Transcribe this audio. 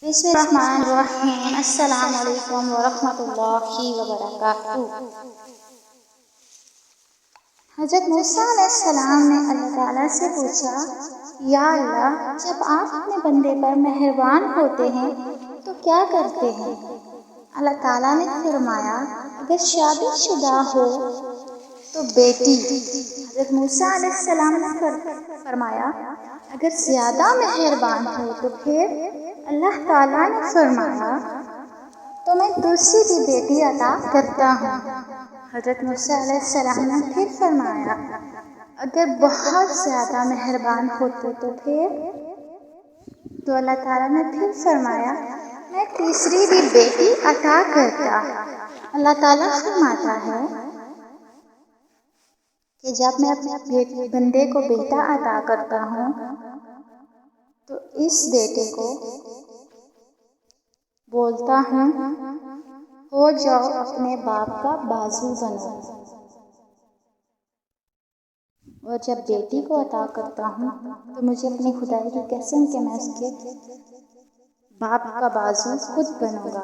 بسم الرحمن الرحیم۔ السلام علیکم ورحمۃ اللہ وبرکاتہ۔ حضرت موسیٰ علیہ السلام نے اللہ تعالیٰ سے پوچھا، یا اللہ، جب آپ اپنے بندے پر مہربان ہوتے ہیں تو کیا کرتے ہیں؟ اللہ تعالیٰ نے فرمایا، اگر شادی شدہ ہو تو بیٹی۔ حضرت موسیٰ علیہ السلام نے فرمایا، اگر زیادہ مہربان ہو تو پھر؟ اللہ تعالیٰ نے فرمایا، تو میں دوسری بھی بیٹی عطا کرتا ہوں۔ حضرت موسیٰ علیہ السلام نے پھر فرمایا، اگر بہت زیادہ مہربان ہوتے تو پھر؟ تو اللہ تعالیٰ نے پھر فرمایا، میں تیسری بھی بیٹی عطا کرتا۔ اللہ تعالیٰ فرماتا ہے کہ جب میں اپنے بندے کو بیٹا عطا کرتا ہوں تو اس بیٹے کو بولتا ہوں، ہو جاؤ اپنے باپ کا بازو بنو، اور جب بیٹی کو عطا کرتا ہوں تو مجھے اپنی خدائی کی قسم کہ میں اس کے باپ کا بازو خود بنوں گا۔